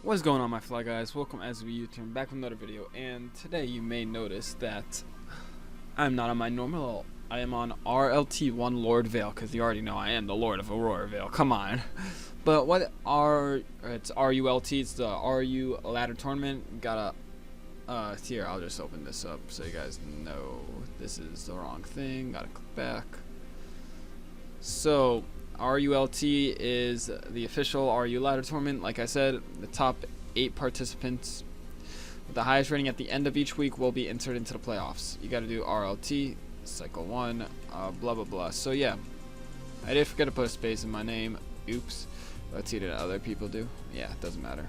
What's going on, my fly guys? Welcome as we U-turn back with another video, and today you may notice that I'm not on my normal. I am on RLT1 Lord Vale, because you already know I am the Lord of Aurora Vale. Come on. But it's RULT. It's the RU ladder tournament. Here, I'll just open this up so you guys know this is the wrong thing. Gotta click back. So RULT is the official RU ladder tournament. Like I said, the top 8 participants with the highest rating at the end of each week will be entered into the playoffs. You got to do RLT, cycle 1, blah blah blah. So yeah, I did forget to put a space in my name. Oops. Let's see, did other people do? Yeah, it doesn't matter.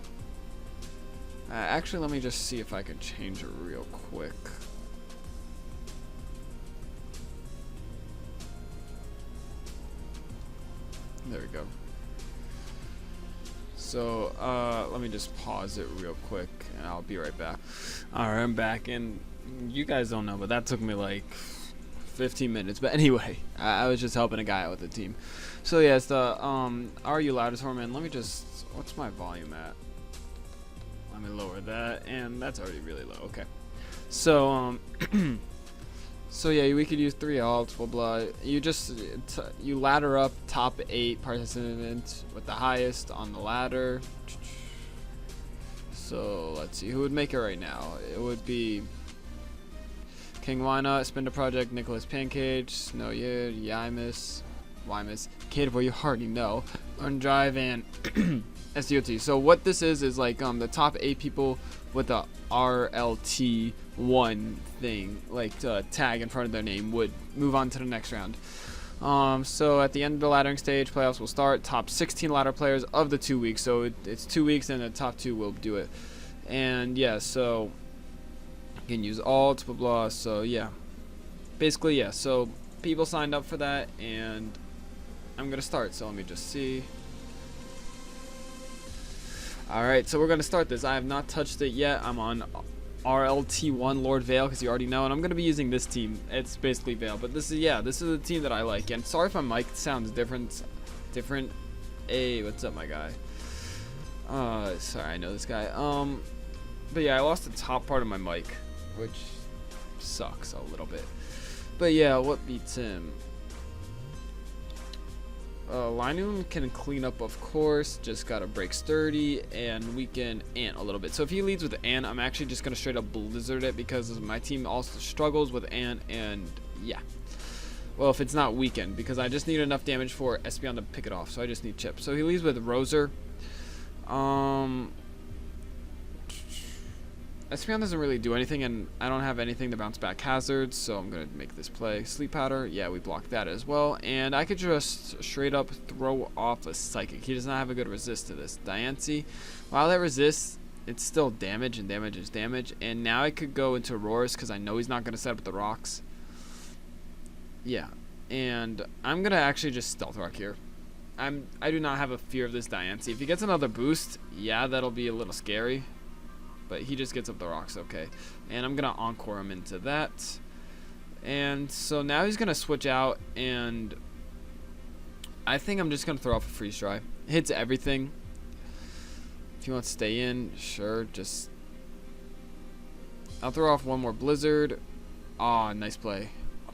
Actually, let me just see if I can change it real quick. There we go. So, let me just pause it real quick, and I'll be right back. Alright, I'm back, and you guys don't know, but that took me like 15 minutes. But anyway, I was just helping a guy out with the team. So yeah, it's the RU Ladder Tournament. Let me just, what's my volume at? Let me lower that, and that's already really low. Okay. So, so yeah, we could use 3 alts, blah blah. You ladder up top 8 participants with the highest on the ladder. So let's see who would make it right now. It would be King Why Not, Spinda Project, Nicholas Pancake, Snow Yid, Yimus, Kid Boy, you already know, Undrive, and SDOT. So what this is like the top 8 people with the RLT1 thing, like tag in front of their name, would move on to the next round. So at the end of the laddering stage, playoffs will start. Top 16 ladder players of the 2 weeks. So it's 2 weeks, and the top 2 will do it. And yeah, so you can use alt, blah blah. So yeah, basically yeah. So people signed up for that, and I'm gonna start. So let me just see. Alright, so we're going to start this. I have not touched it yet. I'm on RLT1 Lord Vale, because you already know, and I'm going to be using this team. It's basically Vale, but this is a team that I like. And sorry if my mic sounds different. Hey, what's up, my guy? Sorry, I know this guy. But yeah, I lost the top part of my mic, which sucks a little bit. But yeah, what beats him? Linoon can clean up, of course, just gotta break sturdy, and we can ant a little bit. So if he leads with ant, I'm actually just gonna straight up blizzard it, because my team also struggles with ant, and yeah. Well, if it's not weakened, because I just need enough damage for Espeon to pick it off, so I just need chip. So he leads with Roser. Espeon doesn't really do anything, and I don't have anything to bounce back hazards, so I'm going to make this play. Sleep Powder, yeah, we blocked that as well. And I could just straight up throw off a Psychic. He does not have a good resist to this. Diancie, while that resists, it's still damage, and damage is damage. And now I could go into Roars, because I know he's not going to set up the rocks. Yeah, and I'm going to actually just Stealth Rock here. I do not have a fear of this Diancie. If he gets another boost, yeah, that'll be a little scary. But he just gets up the rocks, okay. And I'm going to Encore him into that. And so now he's going to switch out, and I think I'm just going to throw off a Freeze Dry. Hits everything. If you want to stay in, sure, just... I'll throw off one more Blizzard. Aw, nice play.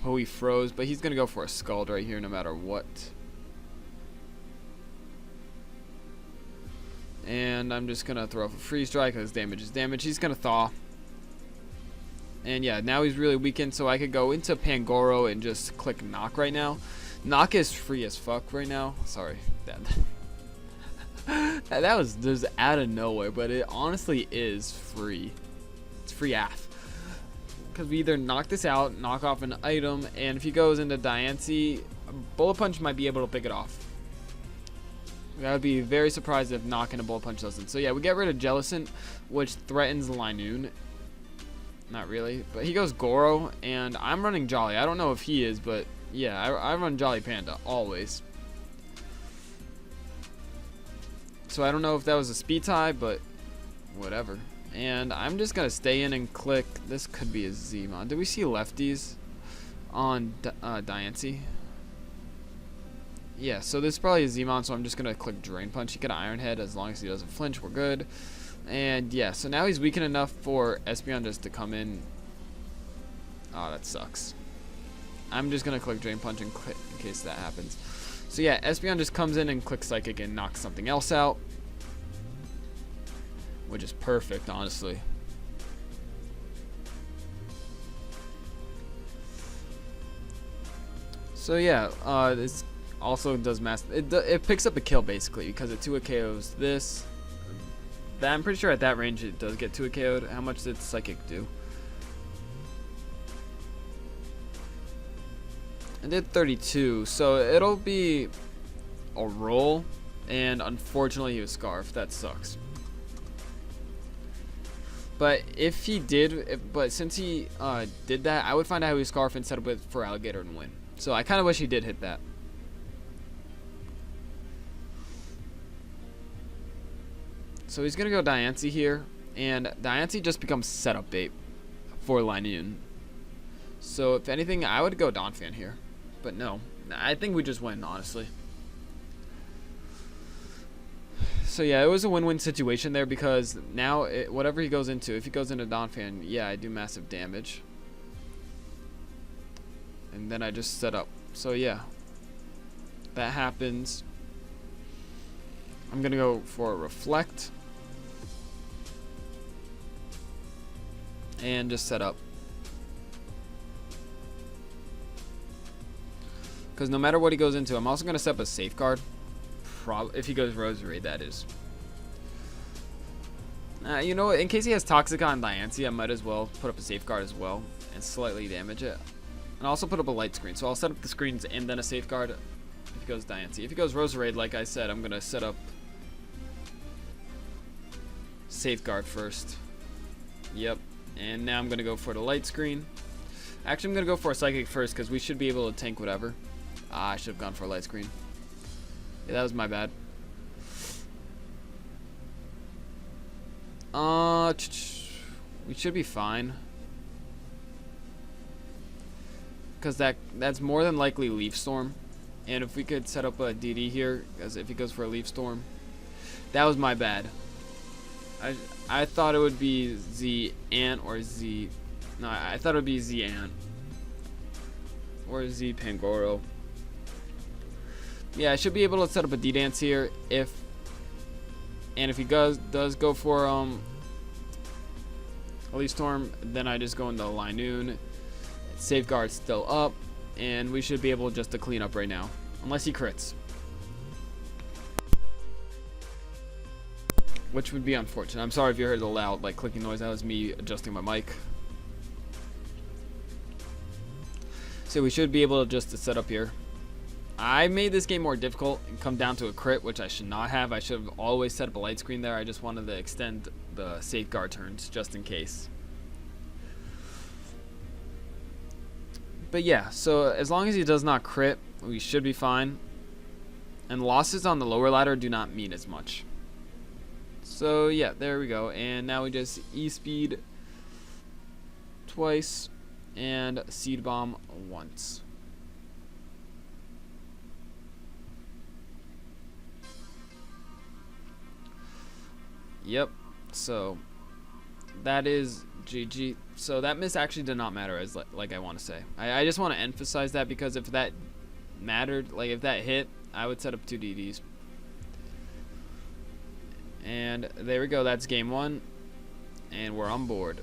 Oh, he froze, but he's going to go for a Scald right here no matter what. And I'm just going to throw off a Freeze Dry, because damage is damage. He's going to Thaw. And yeah, now he's really weakened, so I could go into Pangoro and just click Knock right now. Knock is free as fuck right now. Sorry. That was just out of nowhere, but it honestly is free. It's free AF. Because we either knock this out, knock off an item, and if he goes into Diancie, Bullet Punch might be able to pick it off. I would be very surprised if knocking a Bullet Punch doesn't. So yeah, we get rid of Jellicent, which threatens Linoon. Not really, but he goes Goro, and I'm running Jolly. I don't know if he is, but yeah, I run Jolly Panda always. So I don't know if that was a speed tie, but whatever. And I'm just gonna stay in and click. This could be a Zmon. Did we see lefties on Diancie? Yeah, so this is probably a Zmon, so I'm just going to click Drain Punch. He could Iron Head as long as he doesn't flinch. We're good. And yeah, so now he's weakened enough for Espeon just to come in. Oh, that sucks. I'm just gonna click Drain Punch in case that happens. So yeah, Espeon just comes in and clicks Psychic and knocks something else out, which is perfect, honestly. So yeah, this also does mass. It picks up a kill basically because it 2 KOs this. That I'm pretty sure at that range it does get 2 KO'd. How much did Psychic do? It did 32, so it'll be a roll, and unfortunately he was Scarf. That sucks. But if he did, but since he did that, I would find out how he was Scarf and set up for Alligator and win. So I kind of wish he did hit that. So he's going to go Diancie here, and Diancie just becomes setup bait for Linoon. So if anything, I would go Donphan here. But no, I think we just win, honestly. So yeah, it was a win-win situation there because now whatever he goes into, if he goes into Donphan, yeah, I do massive damage. And then I just set up. So yeah, that happens. I'm going to go for a Reflect. And just set up. Because no matter what he goes into, I'm also going to set up a Safeguard. If he goes Rosary, that is. You know what? In case he has Toxic on Diancie, I might as well put up a Safeguard as well. And slightly damage it. And also put up a Light Screen. So I'll set up the screens and then a Safeguard if he goes Diancie. If he goes Rosary, like I said, I'm going to set up Safeguard first. Yep. And now I'm going to go for the Light Screen. Actually, I'm going to go for a Psychic first because we should be able to tank whatever. I should have gone for a Light Screen. Yeah, that was my bad. We should be fine. Because that's more than likely Leaf Storm. And if we could set up a DD here, because if he goes for a Leaf Storm. That was my bad. I thought it would be Z Ant or Z. No, I thought it would be Z Ant or Z Pangoro. Yeah, I should be able to set up a D-Dance here if he does go for a Leaf Storm, then I just go into Linoon. Safeguard's still up, and we should be able just to clean up right now, unless he crits. Which would be unfortunate. I'm sorry if you heard the loud clicking noise. That was me adjusting my mic. So we should be able to just set up here. I made this game more difficult and come down to a crit, which I should not have. I should have always set up a Light Screen there. I just wanted to extend the Safeguard turns just in case. But yeah, so as long as he does not crit, we should be fine. And losses on the lower ladder do not mean as much. So yeah, there we go. And now we just E-Speed twice and Seed Bomb once. Yep, so that is GG. So that miss actually did not matter, as like I want to say. I just want to emphasize that because if that mattered, if that hit, I would set up 2 DDs. And there we go, that's game 1, and we're on board.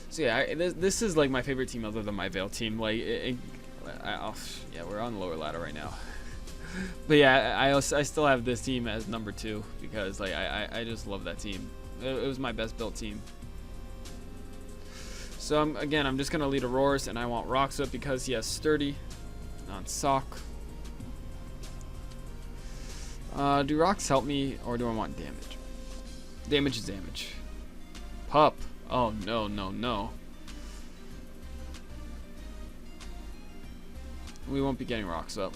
So yeah, this is my favorite team other than my Veil team. Yeah, we're on the lower ladder right now. But yeah, I still have this team as number 2 because I just love that team. It was my best built team. So I'm just gonna lead Auroras, and I want Rocks up because he has Sturdy on Sock. Do Rocks help me, or do I want damage? Damage is damage. Pup. Oh, no, no, no. We won't be getting Rocks up.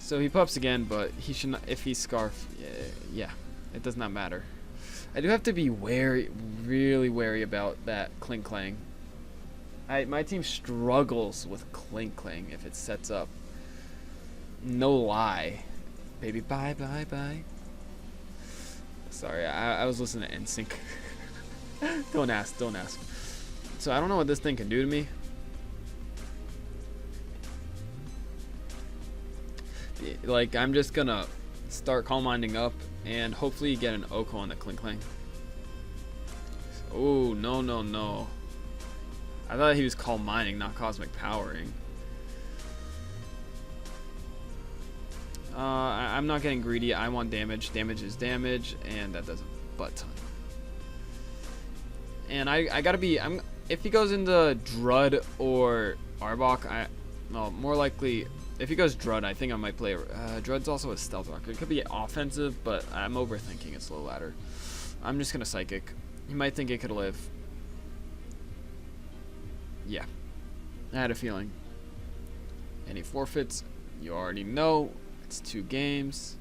So he pops again, but he should not, if he Scarf, yeah, it does not matter. I do have to be wary, really wary about that Clink Clang. My team struggles with Clink Clang if it sets up. No lie. Baby, bye, bye, bye. Sorry, I was listening to NSYNC. Don't ask, don't ask. So I don't know what this thing can do to me. Like, I'm just gonna start Calm Minding up and hopefully get an Oko on the Clink Clang. Oh, no, no, no. I thought he was Calm Minding, not Cosmic Powering. I'm not getting greedy. I want damage. Damage is damage, and that does a butt ton. And I gotta be. If he goes into Drud or Arbok, well, more likely. If he goes Drud, I think I might play. Drud's also a Stealth Rocker. It could be offensive, but I'm overthinking its low ladder. I'm just gonna Psychic. He might think it could live. Yeah, I had a feeling. And he forfeits. You already know. It's 2 games.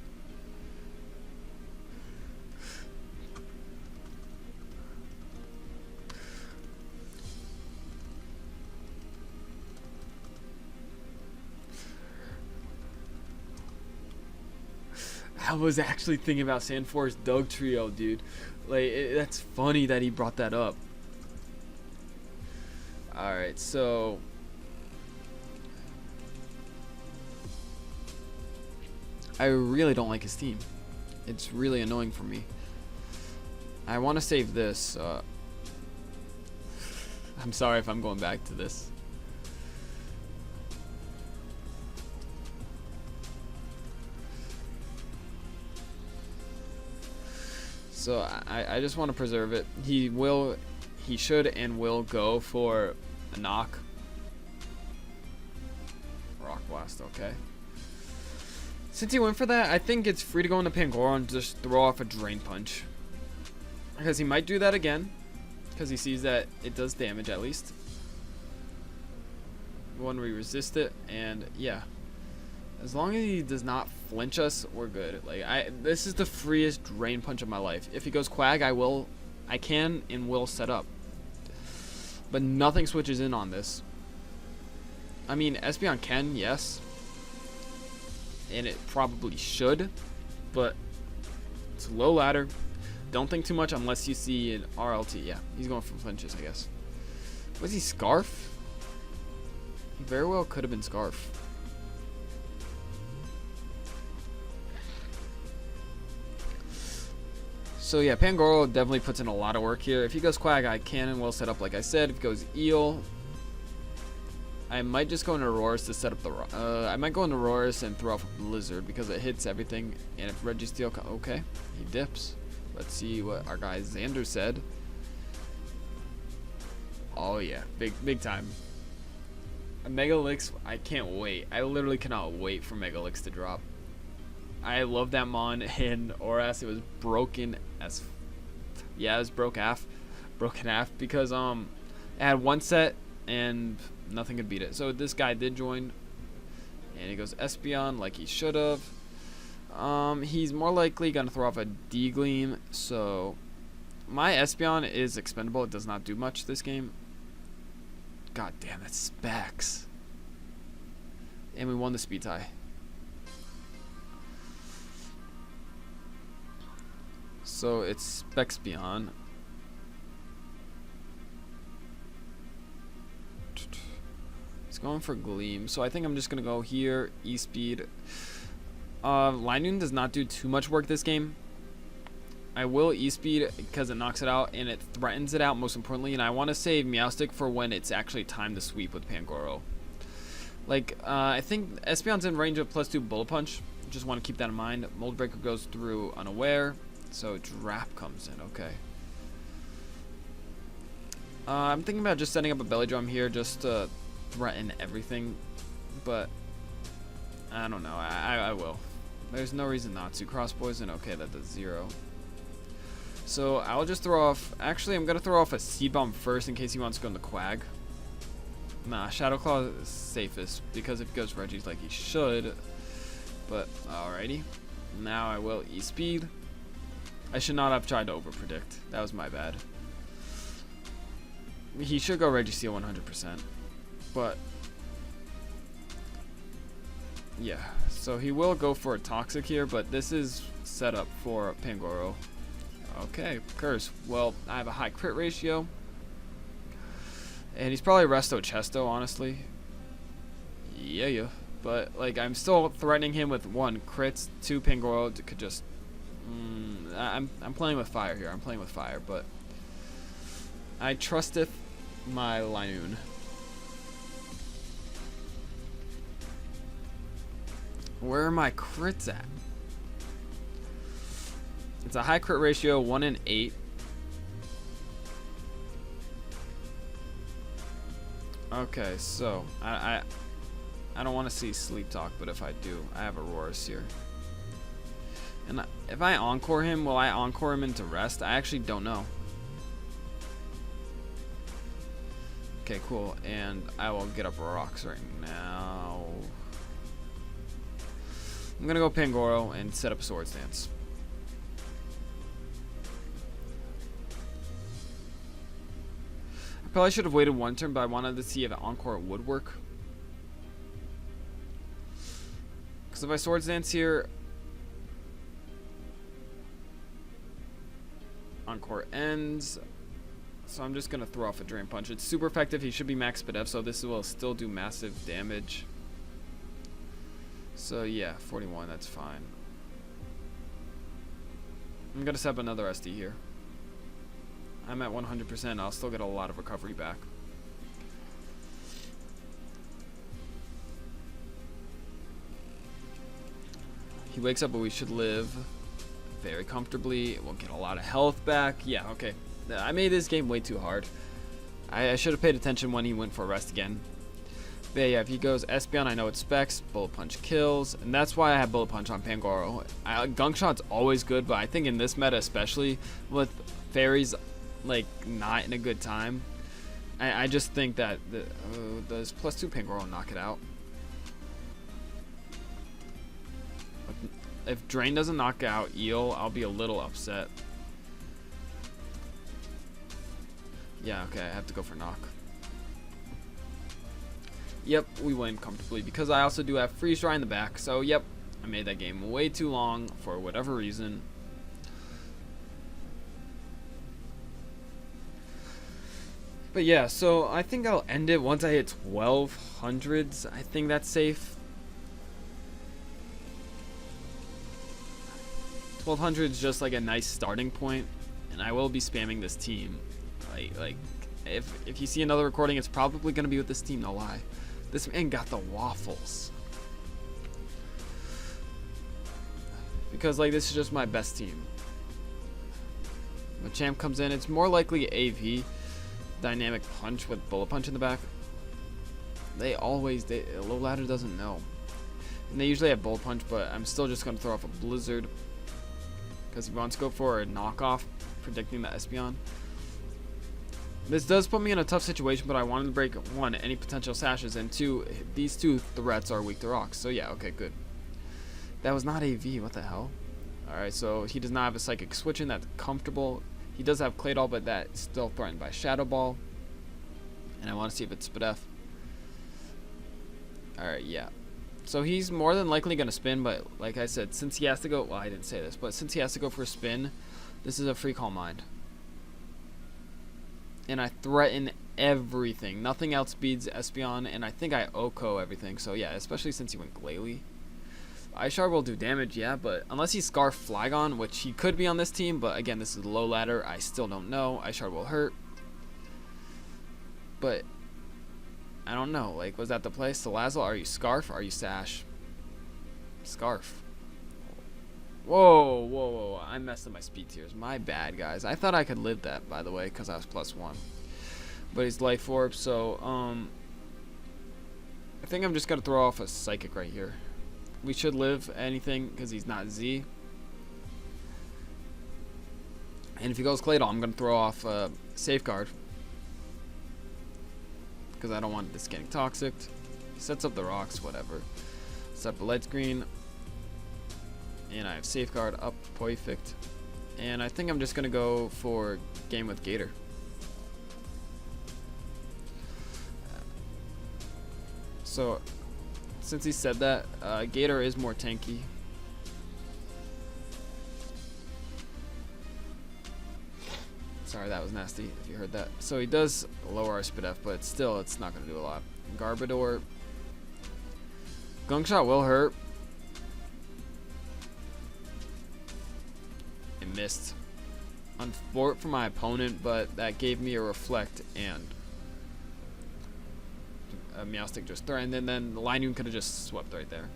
I was actually thinking about Sandforest Dog Trio, dude. Like, that's funny that he brought that up. Alright, so I really don't like his team. It's really annoying for me. I want to save this. I'm sorry if I'm going back to this. So I just want to preserve it. He should and will go for a knock. Rock Blast, okay. Since he went for that, I think it's free to go into Pangoro and just throw off a Drain Punch. Because he might do that again. Because he sees that it does damage at least. When we resist it, and yeah. As long as he does not flinch us, we're good. Like, this is the freest Drain Punch of my life. If he goes Quag, I can and will set up. But nothing switches in on this. I mean, Espeon can, yes. And it probably should. But it's low ladder. Don't think too much unless you see an RLT. Yeah, he's going for flinches, I guess. Was he Scarf? He very well could have been Scarf. So yeah, Pangoro definitely puts in a lot of work here. If he goes Quag, I can and will set up like I said. If he goes Eel, I might just go into Aurorus to set up the... I might go into Aurorus and throw off a Blizzard because it hits everything. And if Registeel... Okay, he dips. Let's see what our guy Xander said. Oh yeah, big time. A Megalix, I can't wait. I literally cannot wait for Megalix to drop. I love that Mon in Oras. It was broken as... Yeah, it was broken half because it had one set and nothing could beat it. So this guy did join, and he goes Espeon like he should have. He's more likely gonna throw off a D-Gleam. So my Espeon is expendable. It does not do much this game. God damn, that's Specs. And we won the speed tie. So it's Specspeon. He's going for Gleam. So I think I'm just going to go here. E-Speed. Linoon does not do too much work this game. I will E-Speed because it knocks it out and it threatens it out most importantly. And I want to save Meowstic for when it's actually time to sweep with Pangoro. Like, I think Espeon's in range of +2 Bullet Punch. Just want to keep that in mind. Mold Breaker goes through Unaware. So Drap comes in, okay. I'm thinking about just setting up a Belly Drum here just to threaten everything. But, I don't know. I will. There's no reason not to. Cross Poison, okay, that does 0. So I'll just throw off... Actually, I'm going to throw off a Seed Bomb first in case he wants to go into Quag. Nah, Shadow Claw is safest because if he goes Reggie's like he should, But alrighty. Now I will E-speed. I should not have tried to over-predict. That was my bad. He should go Registeel 100%. But yeah, so he will go for a Toxic here, but this is set up for Pangoro. Okay, Curse. Well, I have a high crit ratio. And he's probably Resto Chesto, honestly. Yeah. But, like, I'm still threatening him with 1 crits, 2 Pangoro could just... I'm playing with fire here. I'm playing with fire, but... I trusteth my Linoon. Where are my crits at? It's a high crit ratio, 1 in 8. Okay, so I don't want to see Sleep Talk, but if I do, I have Auroras here. And if I Encore him, will I Encore him into Rest? I actually don't know. Okay, cool. And I will get up Rocks right now. I'm going to go Pangoro and set up a Swords Dance. I probably should have waited 1 turn, but I wanted to see if Encore would work. Because if I Swords Dance here, Encore ends. So I'm just going to throw off a Drain Punch. It's super effective. He should be max Spadef, so this will still do massive damage. So yeah, 41, that's fine. I'm going to set up another SD here. I'm at 100%. I'll still get a lot of recovery back. He wakes up, but we should live very comfortably. We'll get a lot of health back. Yeah, okay. I made this game way too hard. I should have paid attention when he went for Rest again. But yeah, if he goes Espeon, I know it specs. Bullet Punch kills. And that's why I have Bullet Punch on Pangoro. Gunk Shot's always good, but I think in this meta especially, with Fairies like not in a good time, I just think that does +2 Pangoro knock it out? If Drain doesn't knock out Eel, I'll be a little upset. Yeah, okay, I have to go for knock. Yep, we win comfortably because I also do have Freeze Dry in the back. So, yep, I made that game way too long for whatever reason. But yeah, so I think I'll end it once I hit 1200s. I think that's safe. 1200 is just like a nice starting point, and I will be spamming this team. Like if you see another recording, it's probably gonna be with this team. No lie, this man got the waffles because like this is just my best team. When Champ comes in, it's more likely AV, Dynamic Punch with Bullet Punch in the back. Low Ladder doesn't know, and they usually have Bullet Punch, but I'm still just gonna throw off a Blizzard because he wants to go for a knockoff, predicting the Espeon. This does put me in a tough situation, but I wanted to break 1, any potential sashes, and 2, these 2 threats are weak to rocks. So yeah, okay, good. That was not AV, what the hell? Alright, so he does not have a Psychic Switch in, that's comfortable. He does have Claydol, but that's still threatened by Shadow Ball. And I want to see if it's Spadef. Alright, yeah. So he's more than likely going to spin, but like I said, since he has to go, well, I didn't say this, but since he has to go for a spin, this is a free Calm Mind. And I threaten everything. Nothing else beats Espeon, and I think I OHKO everything. So yeah, especially since he went Glalie. Ishar will do damage, yeah, but unless he Scarf Flygon, which he could be on this team, but again, this is low ladder. I still don't know. Ishar will hurt. But I don't know. Like, was that the play? Salazzle, are you Scarf? Are you Sash? Scarf. Whoa. I messed up my speed tiers. My bad, guys. I thought I could live that, by the way, because I was +1. But he's Life Orb, so, I think I'm just going to throw off a Psychic right here. We should live anything, because he's not Z. And if he goes Claydol, I'm going to throw off Safeguard. Because I don't want this getting toxic. He sets up the rocks, whatever. Set up a light screen. And I have Safeguard up, perfect. And I think I'm just gonna go for game with Gator. So, since he said that, Gator is more tanky. Sorry, that was nasty if you heard that. So he does lower our SPDF, but still, it's not going to do a lot. Garbodor. Gunk Shot will hurt. It missed. Unfort for my opponent, but that gave me a Reflect and a Meowstic just threatened, and then the Linoon could have just swept right there.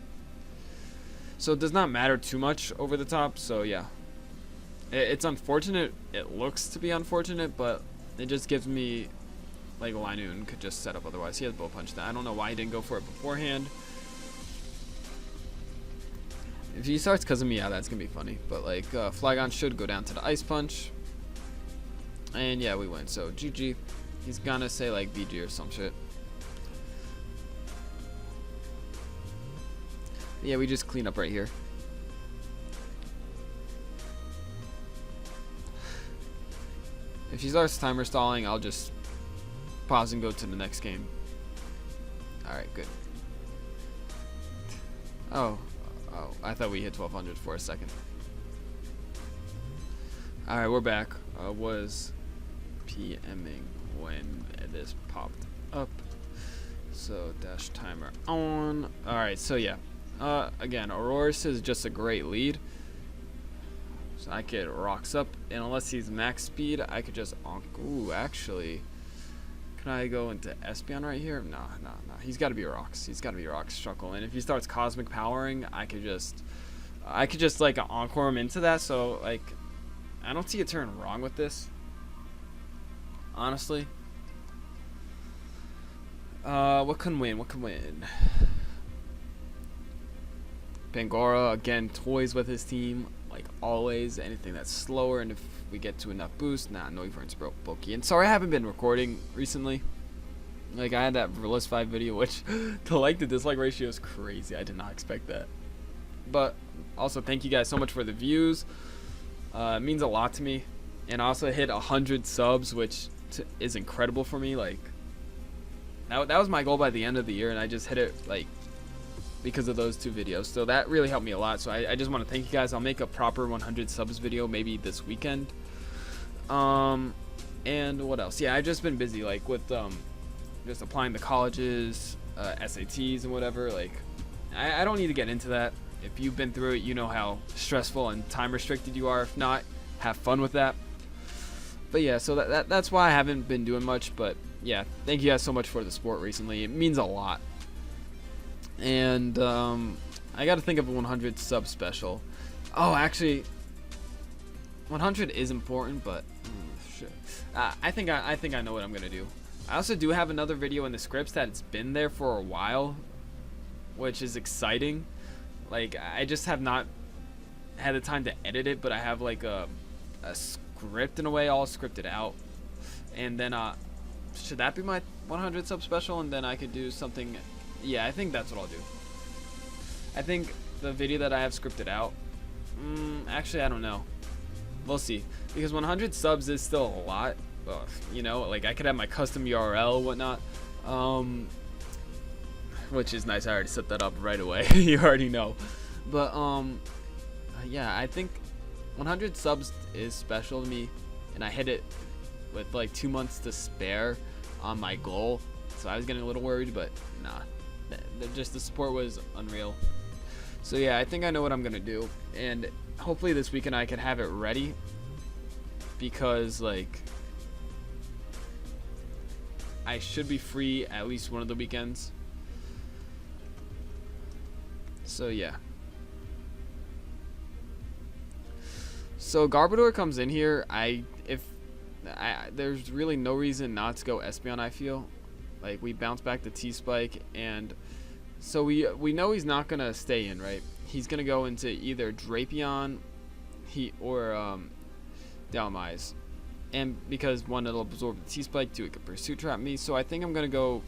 So it does not matter too much over the top, so yeah. It's unfortunate. It looks to be unfortunate, but it just gives me, like, Linoon could just set up otherwise. He has Bull Punch. I don't know why he didn't go for it beforehand. If he starts because of me, yeah, that's going to be funny. But, like, Flygon should go down to the Ice Punch. And, yeah, we win. So, GG. He's going to say, like, VG or some shit. Yeah, we just clean up right here. If he starts timer stalling, I'll just pause and go to the next game. Alright, good. Oh, I thought we hit 1200 for a second. Alright, we're back. Was PMing when this popped up. So, dash timer on. Alright, so yeah. Again, Aurorus is just a great lead. So I could Rocks up, and unless he's max speed, I could just ooh, actually, can I go into Espeon right here? No. He's got to be Rocks. He's got to be Rocks Shuckle. And if he starts Cosmic Powering, I could just like Encore him into that. So like, I don't see a turn wrong with this. Honestly. What can win? What can win? Pangoro again toys with his team. Like always, anything that's slower, and if we get to enough boost, Noiverne's broke bulky. And sorry I haven't been recording recently. Like I had that Verlist 5 video, which the like to dislike ratio is crazy. I did not expect that. But also thank you guys so much for the views. It means a lot to me. And I also hit 100 subs, which is incredible for me. Like that was my goal by the end of the year, and I just hit it like because of those two videos. So that really helped me a lot. So I just want to thank you guys. I'll make a proper 100 subs video maybe this weekend. And what else? Yeah, I've just been busy like with just applying to colleges, SATs and whatever. Like I don't need to get into that. If you've been through it, you know how stressful and time restricted you are. If not, have fun with that. But yeah, so that's why I haven't been doing much. But yeah, thank you guys so much for the support recently. It means a lot. And I got to think of a 100 sub special. Oh, actually, 100 is important, but shit. I think I know what I'm gonna do. I also do have another video in the scripts that it's been there for a while, which is exciting. Like I just have not had the time to edit it, but I have like a script in a way, all scripted out. And then should that be my 100 sub special? And then I could do something. Yeah, I think that's what I'll do. I think the video that I have scripted out, actually I don't know. We'll see. Because 100 subs is still a lot. You know, like I could have my custom URL and whatnot. Which is nice. I already set that up right away. You already know. But yeah, I think 100 subs is special to me. And I hit it with like 2 months to spare on my goal. So I was getting a little worried, but nah. Just the support was unreal. So yeah, I think I know what I'm gonna do, and hopefully this weekend I can have it ready, because like I should be free at least one of the weekends. So yeah. So Garbodor comes in here. There's really no reason not to go Espeon, I feel. Like we bounce back to T-Spike, and so we know he's not gonna stay in, right? He's gonna go into either Drapion, or Dhelmise, and because one, it'll absorb the T-Spike, two, it could Pursuit Trap me. So I think I'm gonna go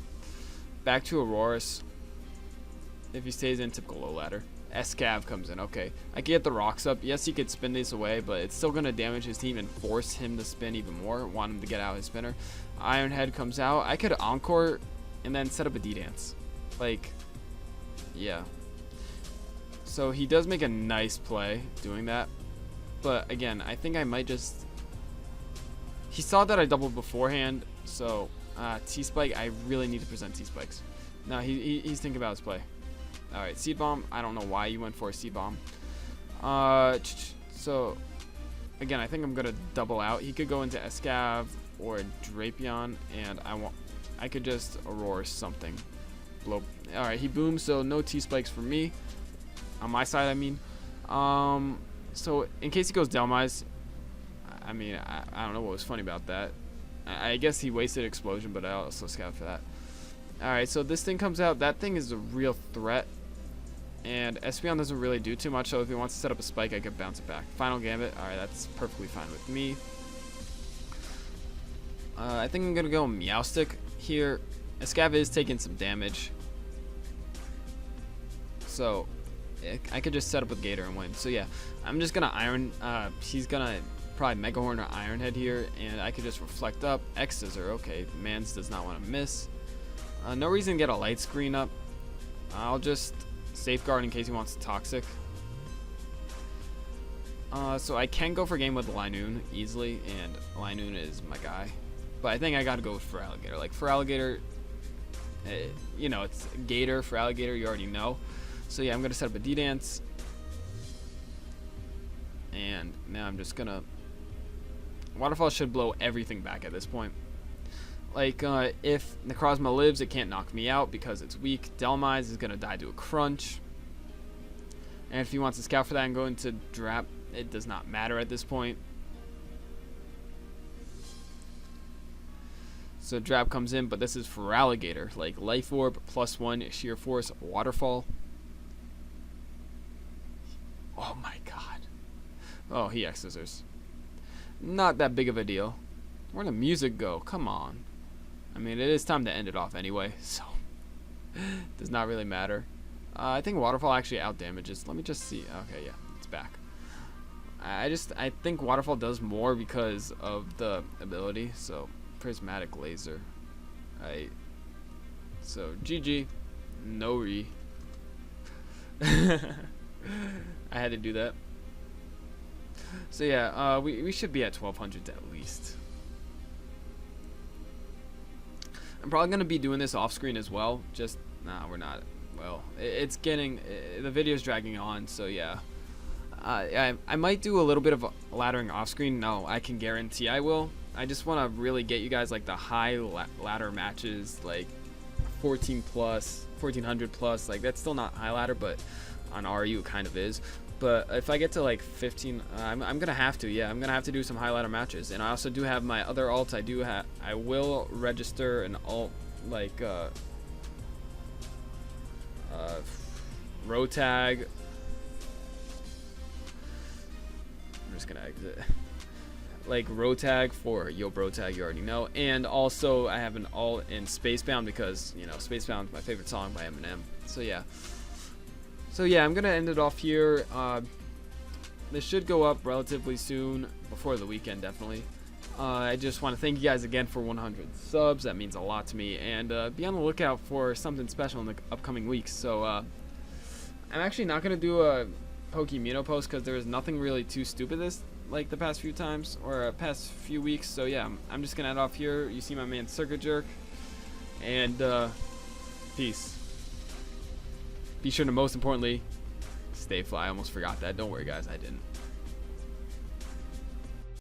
back to Aurorus if he stays in, typical low ladder, Escav comes in. Okay, I can get the rocks up. Yes, he could spin this away, but it's still going to damage his team and force him to spin even more. Want him to get out his spinner. Ironhead comes out. I could Encore and then set up a D-Dance. Like, yeah. So he does make a nice play doing that. But again, I think I might just... He saw that I doubled beforehand, so T-Spike, I really need to present T-Spikes. No, he's thinking about his play. Alright, Seed Bomb. I don't know why you went for a Seed Bomb. So, again, I think I'm going to double out. He could go into Escav or Drapion, and I could just Aurora something. Blow. Alright, he booms, so no T-Spikes for me. On my side, I mean. So, in case he goes Delmise, I mean, I don't know what was funny about that. I guess he wasted Explosion, but I also scout for that. Alright, so this thing comes out. That thing is a real threat. And Espeon doesn't really do too much, so if he wants to set up a spike, I could bounce it back. Final Gambit. Alright, that's perfectly fine with me. I think I'm going to go Meowstic here. Escav is taking some damage. So, I could just set up with Gator and win. So, yeah, I'm just going to Iron. He's going to probably Mega Horn or Ironhead here, and I could just Reflect up. X-Scissor. Okay, Mans does not want to miss. No reason to get a Light Screen up. I'll just Safeguard in case he wants Toxic. So I can go for game with Linoon easily, and Linoon is my guy. But I think I gotta go with Feraligatr. Like, Feraligatr, you know, it's Gator, Feraligatr, you already know. So yeah, I'm gonna set up a D-Dance. And now I'm just gonna... Waterfall should blow everything back at this point. Like, if Necrozma lives, it can't knock me out because it's weak. Delmise is gonna die to a Crunch. And if he wants to scout for that and go into Drap, it does not matter at this point. So Drap comes in, but this is Feraligatr. Like, Life Orb, +1, Sheer Force, Waterfall. Oh my god. Oh, he X-Scissors. Not that big of a deal. Where'd the music go? Come on. I mean, it is time to end it off anyway, so does not really matter. I think Waterfall actually out damages. Let me just see. Okay, yeah, it's back. I think Waterfall does more because of the ability. So Prismatic Laser. Right. So GG. No re. I had to do that. So yeah, we should be at 1200 at least. I'm probably gonna be doing this off screen as well. Just nah, we're not. Well, it's getting the video's dragging on, so yeah. I might do a little bit of laddering off screen. No, I can guarantee I will. I just want to really get you guys like the high ladder matches, like 14 plus, 1400 plus. Like that's still not high ladder, but on RU it kind of is. But if I get to like 15, I'm gonna have to. Yeah, I'm gonna have to do some high ladder matches. And I also do have my other alts. I will register an alt like Rotag. I'm just gonna exit. Like Rotag for Yo Brotag, you already know. And also I have an alt in Spacebound because, you know, Spacebound is my favorite song by Eminem. So yeah. So yeah, I'm gonna end it off here. This should go up relatively soon, before the weekend definitely. I just want to thank you guys again for 100 subs. That means a lot to me, and be on the lookout for something special in the upcoming weeks. So I'm actually not gonna do a Pokemino post because there was nothing really too stupid like the past few times or past few weeks. So yeah, I'm just gonna end off here. You see my man Circuit Jerk, and peace. Be sure to, most importantly, stay fly. I almost forgot that. Don't worry, guys. I didn't.